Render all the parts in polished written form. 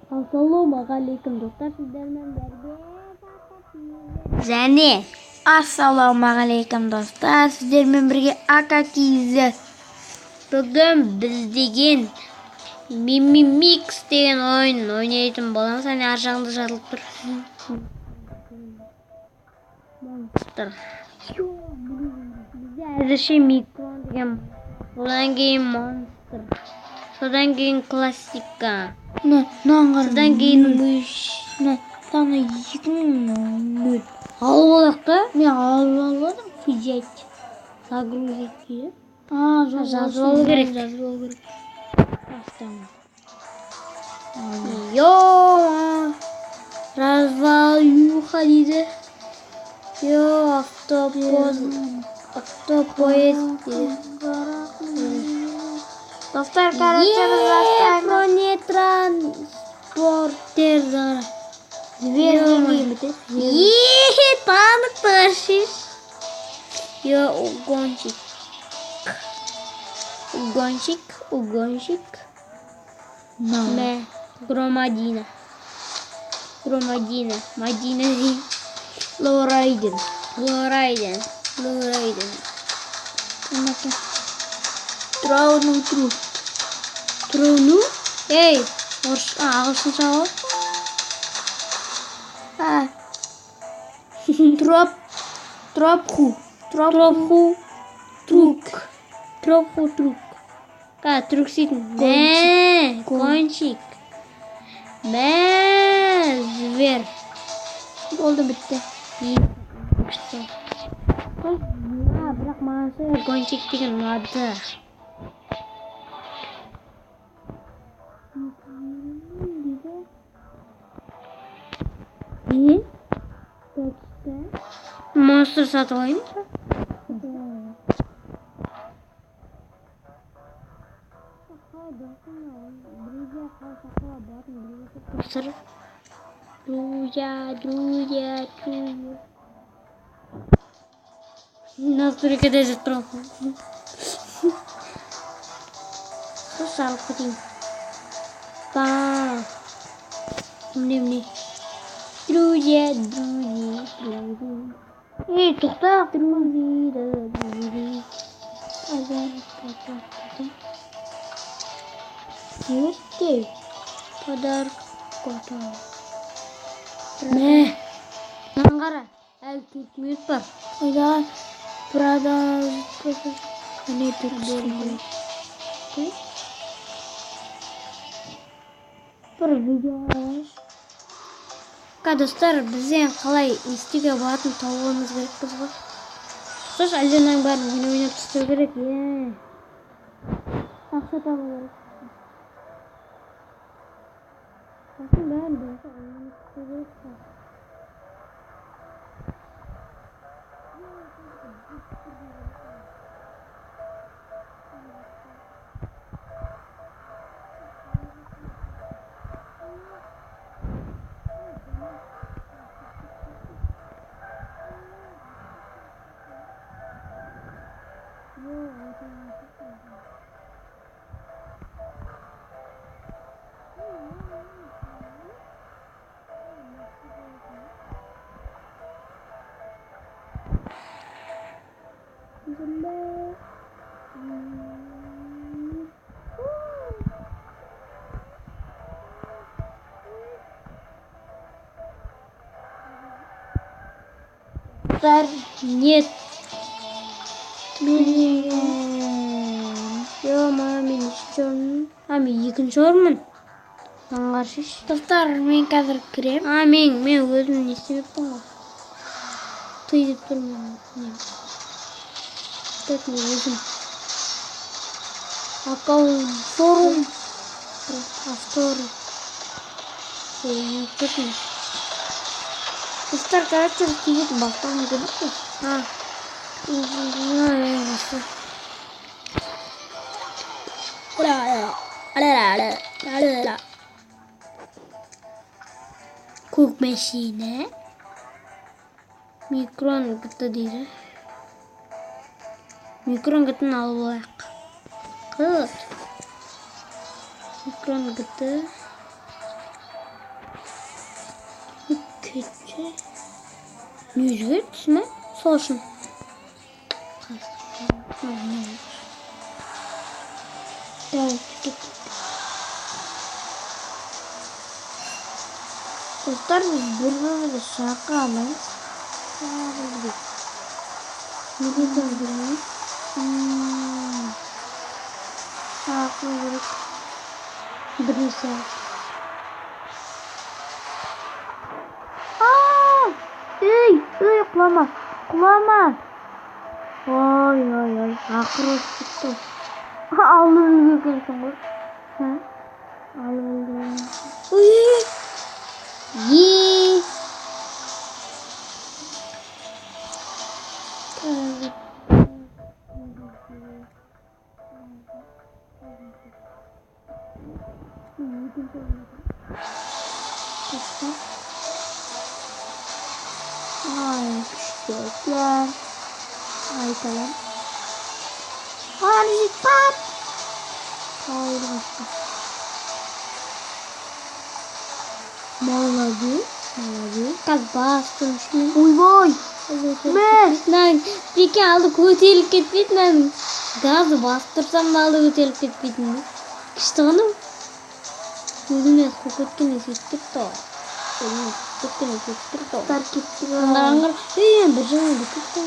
Ассалаумағалейкум достар, сіздермен бірге және ассалаумағалейкум достар, сіздермен бірге АККИЗ. Бүгін біз деген Мимимикс деген ойын ойнайтын боламыз. Әне ар жағында жазылып тұр. Монстр. Бізде әзірше микрон деген, одан кейін монстр, содан кейін классика, содан кейін мүш, тағы 2000 алып алақ та. Мен алып аладым взять, загрузить дейді. Жазып алу керек. Йо, развалюха дейді. Йо, автопоезд дейді. Достар, короче, бронетранспортер. Зверь. Танк тащишь. Йо, угонщик. Громадина. Мадина. Лоурайден. Трону. Эй, ағылшынша ғой. Тропху. Трук. Трук сейтін. Гонщик. Зверь. Болды, бітті. Бірақ мағасы гонщик деген ұнады. Монстр сатып алайын. Друзья. Настройка даже трохи. Слушай, хотим. Мне. Друзья. Эй, тухта. Друзья. Подарок. Наңғара, әлі 4 минут бар. Ойда, не түрдерді. Бір видео алайыз. Достар, бізден қалай істеуге болатын тауығымыз керек бізге. Сош, әлденің бәрін ойнап түстеу керек. Ақша табу керек. Bakın ben de нет. Мен екінші орынмын. Аңғаршыш. Достар, мен қазір кірем. Мен өзім не істемеппін ғой. Той деп тұрмын. Так, мен өзім. Аккаунт форум. Автор. Достар, короче, кейіп бастауын көріп қой. Көк мәшине. Микрон күтті дейді. Микрон күттін алып олайық. Микрон күтті. Geçe. Yüzgür mi? Soğuşun. Evet. Dostlar biz birbirimize şarkı alamayız. Ne diyeceğim? Şarkı olarak birisi. Kulağıma. Kulağıma. Oy. Akros çıktı. Alnını götürsün bu. Ha? Alnını. Uy. Yee. Ay küçükler. Ay tamam. Ay pat. Ay başka. Maladı. Kaz bastım şimdi. Uy boy. Ben peki aldı kutuyu ketbetmem. Gazı bastırsam da aldı kutuyu ketbetmem. İşte hanım. Yüzüne kokutkine siktir to. Yüzüne kokutkine siktir to. Tarkittir. Angar. Bir şey dikkat.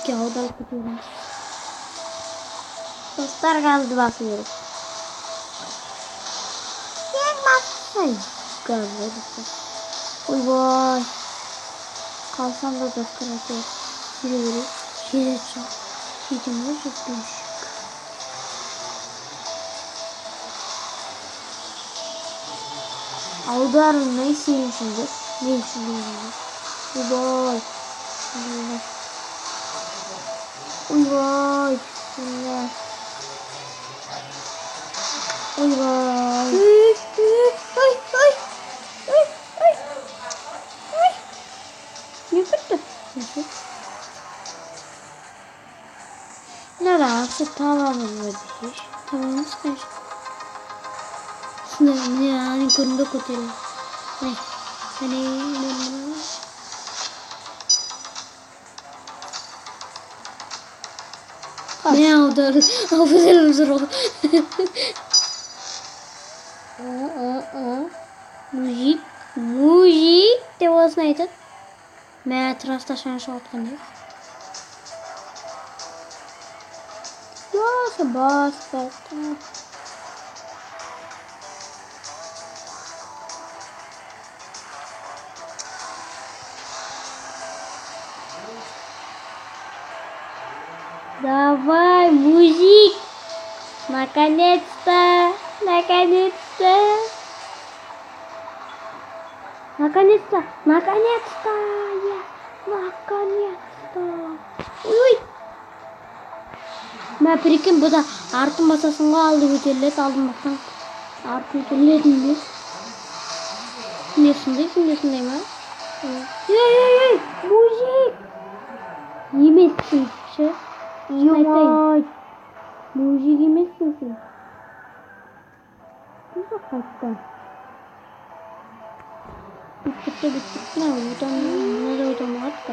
Kağıdal kutuyorum. Dostlar gazı basıyoruz. Ay gazı basıyoruz. Uy boy. Kalsam da dostlar atıyor. Yürü. Şöyle çok. Hiçim çok değişik. Aldarım ne istiyorsunuz? Ne istiyorsunuz? Uy boy. Uy boy. Uy boy. Ne rahatsız tamamız var. Tamamız kaç. Ne yani kurunda kotelim. Ne? Ne oldu? Aferin zor. Müzik. Devas neydi? Ben trasta şans atkanıyım. Bas. Давай, мужик! Наконец-то! Uy! Ben birikim bu da artı masasına aldı götürlet aldım bakın. Artı götürledim biz. Nesindeyim ha? Hey! Mujik! Yemezsin şey. Yumay! Mujik yemezsin sen. Güzel kaçtı. Bittik ne? Buradan attı.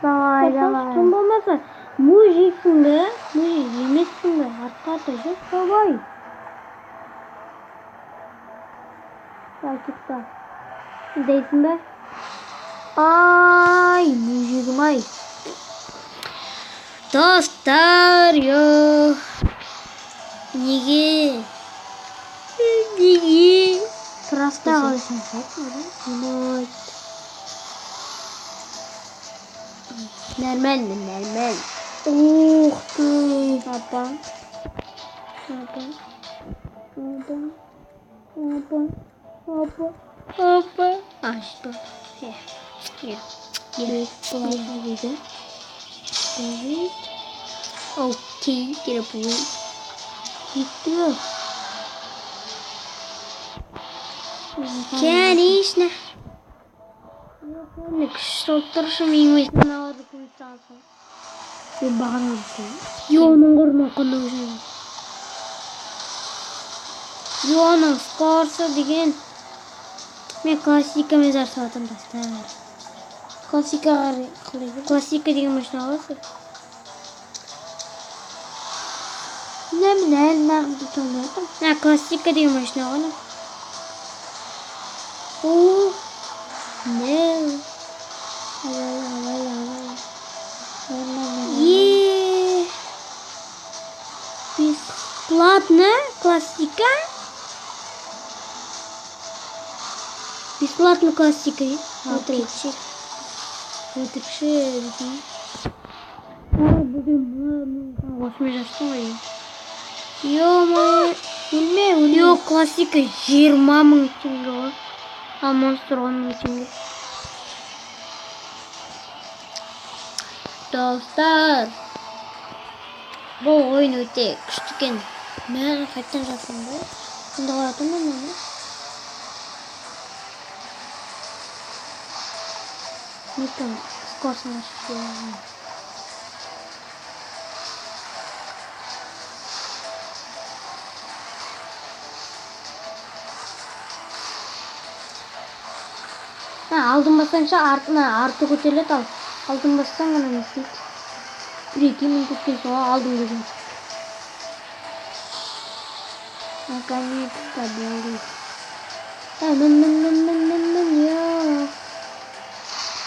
Давай. Son olmazsa mujiksin be. Mujik yemezsin be. Arkadaşlar давай. Takipte. Değilsin be. Ay mujikim ay. Dostlar yo. Nigi. Trasta alışın. Normal. Oh tuh. Apa? Aşk. Ya. Evet. Okey. Kira bu. Gitu. Конечно. Что-то шумит на воздухе стало. И баган. Yo, nongor nongor. Yo'ning skorsi degan. Men klassika mezar soatim dostlar. Klasika qilaydi. Klassika degan mashina olasiz. Nima to'g'ri. Ha, klassika degan mashina oling. Oo. Ne? Avval. Ye. Бесплатно классика. Бесплатно классика. Otirchi. Yo, klassika 20.000 tenge o. Al Monster 10.000 tenge. Dostlar. Bu oyun öte küçükken. Men qayerdan jasam-da? Shunda qo'yaman men. Newton skorsini tushirdim. Ha, aldım basınca artı kotellet al. Aldım bassan gana nasıl? 1-2 minuttan sonra aldım dedim. Наконец победу. Ya.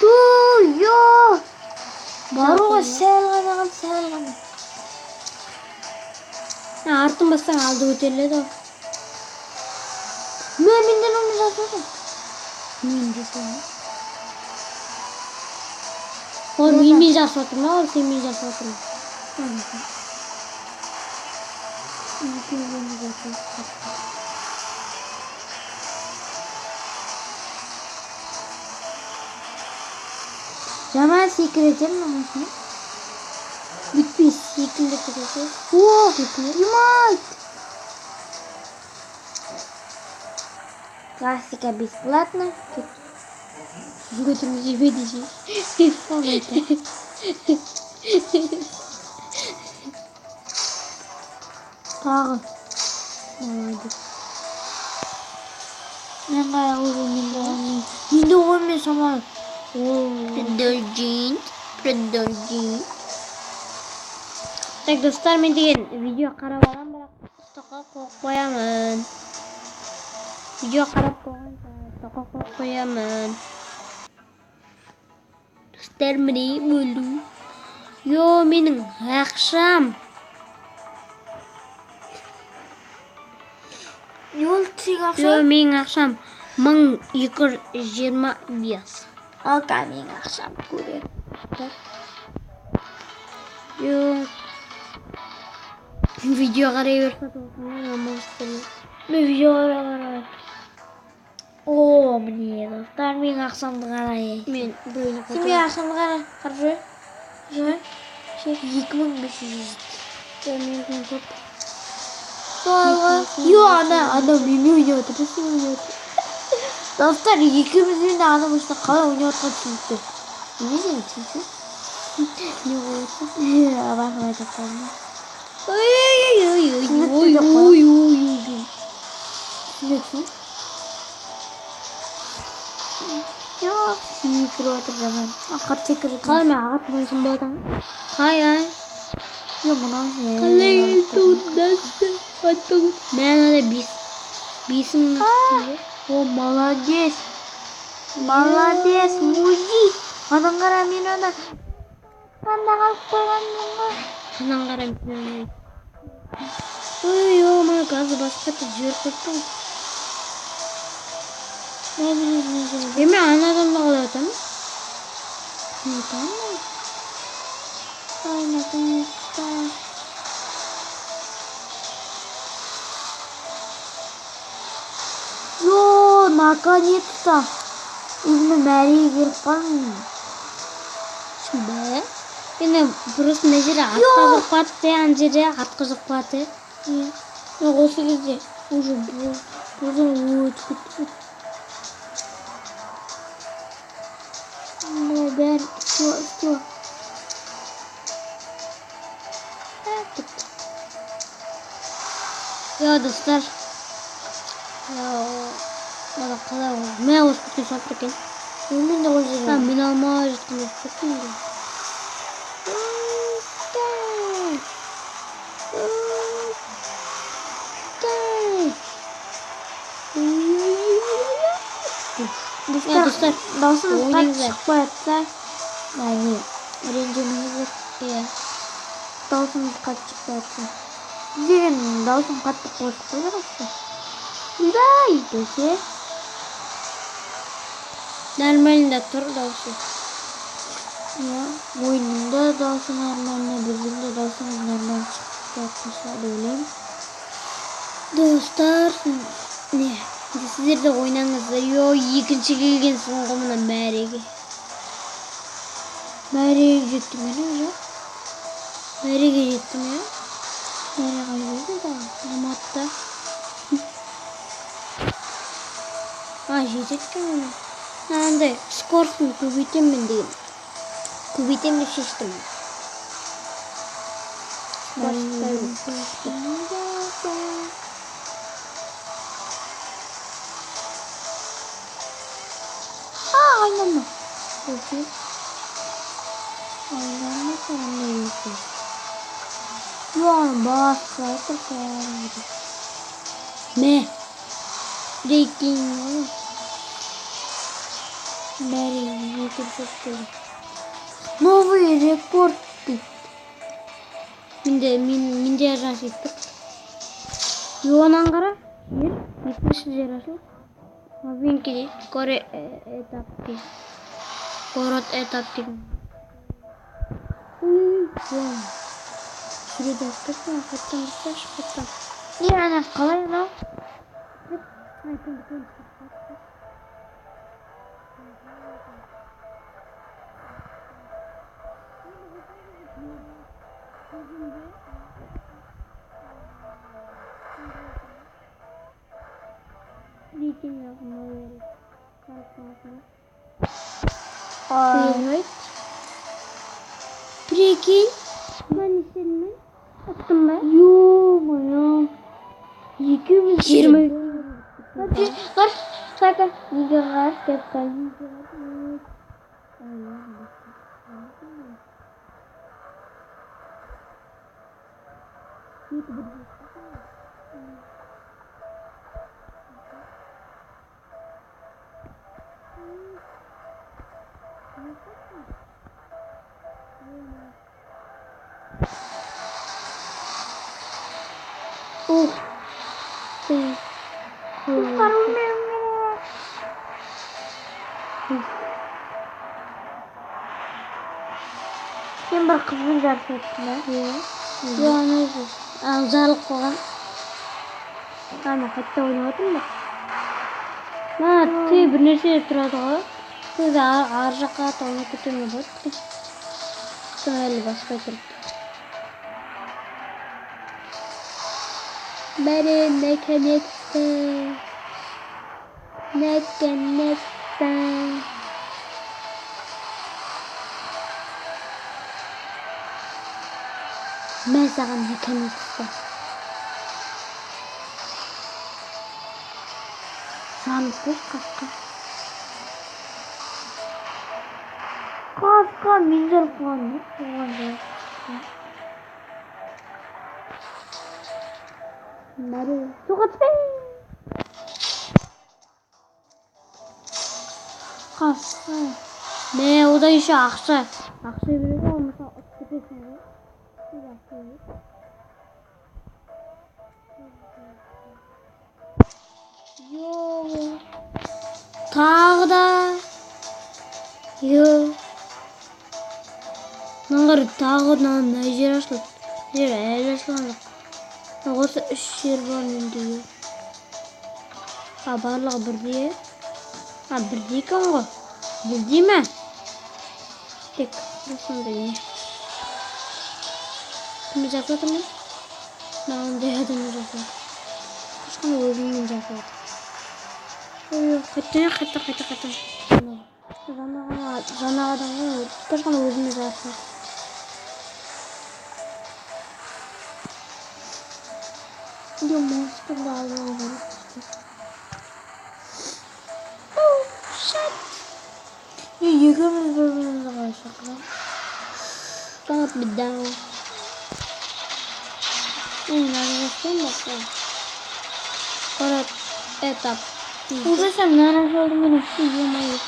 Dur ya. Баруға сәл ғана. Ha, artı bassan aldı kotellet al. Менден оны жасадым. Мен де соны. Ол мен жасап отырмын, ал сен мен жасап отырмын. Жаман секретер мамасына. Bitmiş, şekilde kırıldı. О, Юмайт! Классика бесплатно. Götümüzü ödeyeceğiz. Тағы. Молодец. Мен қай ойын енді оймен шамалы. Продолжить. Так, достар, мен деген видео қарап аламын, бірақ тоққа қойып қоямын. Видео қарап қойған тоққа қойып қоямын. Достар, міне бөлді. Йо, менің ақшам. Yol тек Йо, ақша. менің ақшам 1225. Алқа мен ақшам көреді. Йо. Видео қарай берсін тоққа. Мен видеоға қарай. О, міне достар, мен ақшамды қарай. Мен біреуіне Сен мен ақшамды қарай. Қаржы. 2500. Мен көп. Йо, ана менімен ойнап отыр. Сен ойнап отыр. Достар, екеумізбен де ана машина қалай ойнап отқан түсінікті. Не сен түсінсіз? Не болса? Абақым айтып қалдым. Ой. Түсінесің? Жоқ, секіріп отыр жаман. Ақыр секіріп. Қалай мен ағат болсын болдың? Қалай? Жоқ, мұнан Қалай туындасы? Мен ада бесім. О, молодец. Молодец, мужик. Анаң қара мен ана. Анда қалып қойғанмын ғой. Анан қарай мен. Ой, ма газы басқа жіберіп қойыппын. Мен анадан да қалай атамын? Не знаю. Ай, наконец-то. Йо, наконец-то. Именно мәреге келіп қалдым. Шында? Енді бұрыс мына жерде атқа жоқ баты, ана жерде атқа жоқ баты. Осы кезде уже бұдан өтіп кетті. Бәрі все. Yo dostlar, Бала қалай ғой. Мә осы кеткен соғып кеткен. Мен де қойып Мен алмай жатқан болып кеттім де. Достар, даусымыз қатты ойнаңыздар. шықпай жатса, яғни ренжімеңіздер. Иә. Даусымыз қатты шықпай жатса. Деген даусым қатты қосып қойдырасыз. Уйдай десе, Нормально тұр дауысы. ойынында даусы нормально, біздің де даусымыз нормально шығып жатса деп ойлаймын. Достар, не? Сіздер де ойнаңыздар. Екінші келгенсің ғой мына мәреге. Мәреге жеттім мен уже. Мәреге жеттім, иә? Мәре қай жерде да? Алматыда. Жетеді екен. Андай скоростын көбейтемін деген. Көбейтемін деп шештім. Aynen. Peki. Aynen sonra neyse. Yoğun başka tekrar. Ne? Breaking. Бәрі етіп новый рекорд дейді. Менде жас еттік. Онан қара. Екінші жер ашылып. Новинки дейді. Город этап деген. Жүреді өттік. Қаттан. Ана қалай мынау? Прикинь. Ben istedim mi? Attım ben. Ё-моё. 20. Dur. Sakın. Videolar tekrar. Sen bir kızın jarısı ettin ha? Yok. Ağzalık koygan. Ama hatta oynamadım da. Tüy bir нәрсе тұрады ғой. Түйді ар жаққа ойнап кетуге болады. Тым әлі баспай тұрып. Бәрі некенекті. Мен саған некенекті. Жанып көз қасқа. Қасқа мен жарып қойған. Мәре. Суға түспей. Қасқа. Ода еще ақша. Ақша береді ғой, мысалы ұтып кетесің ғой. Тағы да. Наңғыр тағы мына жер ашылды. Жер әлі ашылған жоқ. Осы 3 жер бар менде. Барлығы бірдей. Бірдей екен ғой. Бірдей ме? Тек осындай не. Кімді жасап жатырмын? Мынандай адамды жасап жатыр. Қашқан өзіммен жасап жатыр. Қайта. Жаңа адамға қашқан өзіммен жасап жатыр. Монстр да алып Екеуміз бір-бірімізді қалай шақырамыз? Sangat bedau. Narasın bakın. Korat etap. Уже сам нараш oldu benim. Ё-моё.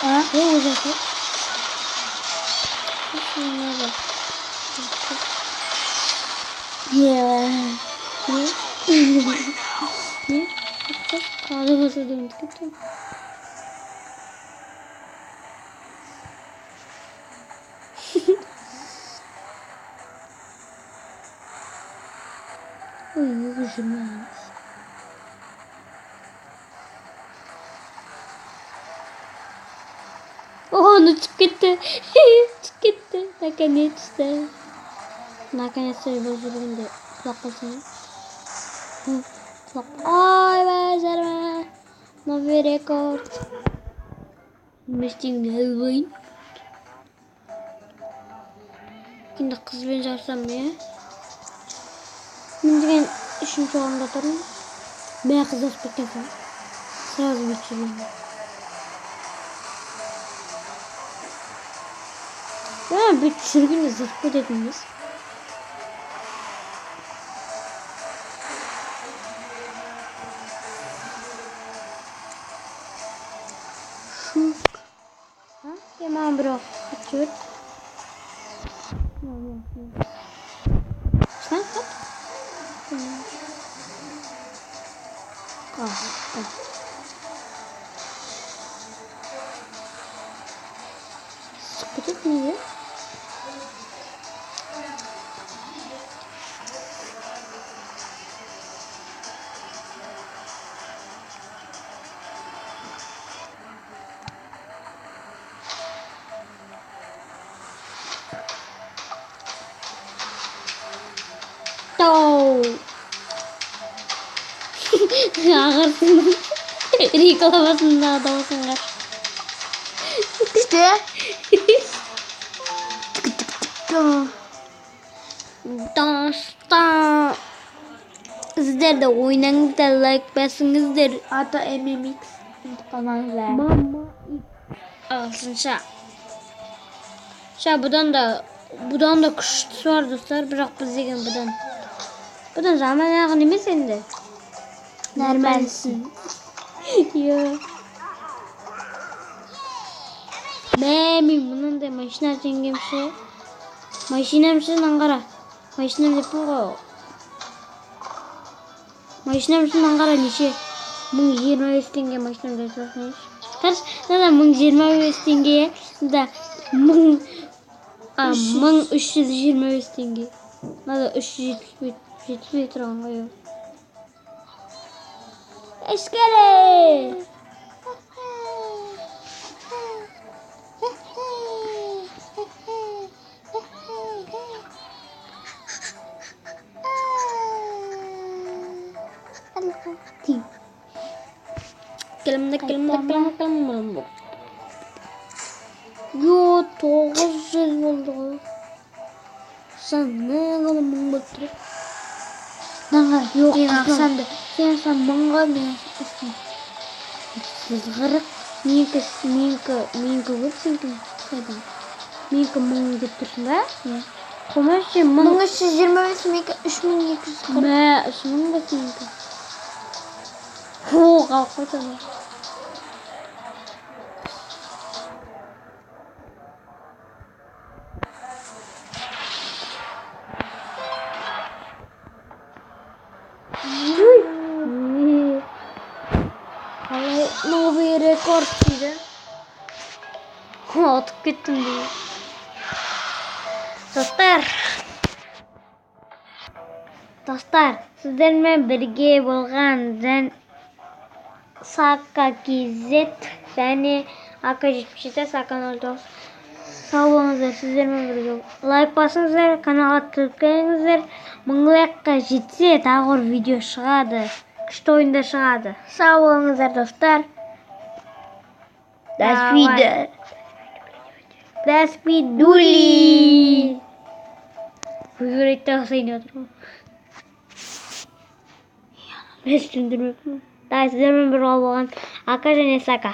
Ha? Ne olacak? Şunlara. Ya. Ne? Ne? Kahve masası döndük. Ой, выжимаемся. О, ну çıktı. Çıktı. Наконец-то. Наконец-то бozuldu. Kulaklasın. Kulak. Ay becerme. Novi rekord. Mesting Halloween. Şimdi kız beni çağırsam ya. Şimdi ben üçüncü oranda atarım. Ben kız aspekt yapayım. Sırası geçiriyorum. Ya bir çürgün zırhlı dediniz. Şu. Ha? Tamam bro. Kaçıyor. Sen kaç? Kahve. Sıkıntı ne ya? Tau. Ağırsın. Rikolamasın daha da olsun. İşte. Dostlar. Sizler de oynayınızlar, like basınızlar. Hatta MMX kanalına. Mama alsın şa. Şa budan da kuştusu var dostlar. Bırak biz degen budan. Budan zaman yağın değil mi sende? Normalsin. Yo. Benim bunun da maşina çengemşe. Maşinamşe Ankara. Maşinam yapın ko. Maşinamşe Ankara nişe. 1025 tenge maşinam yapıyorsunuz. Kaç? Neden 1025 tengeye da 1325 tenge. Nada 370 lira yok. Eskele. Kelim. Yo 900 oldu. Sen ne kadar mı batırıp? Nanga Yok, sen kızım. aksan da. Sen manga mı? Сызғырық менікі көп сенің қайдан менікі 1000 деп тұрсың ба? Қомашы 1325 менікі 3240. мә 3000 ба сенікі? О қалып қойсana. Новый рекорд дейді. Атып кеттім дейді. Достар, сіздермен бірге болған Сака KZ және AK-77 Сака-09. Сау болыңыздар, сіздермен бірге. Лайк басыңыздар, каналға тіркеліңіздер. 1000 лайкқа жетсе тағы бір видео шығады. Күшті ойында шығады. Сау болыңыздар, достар. До свидули. Көзгөретті ақсайын отырмын. Бес түндірмекпін. Сіздермен бір болған Ака және Сака.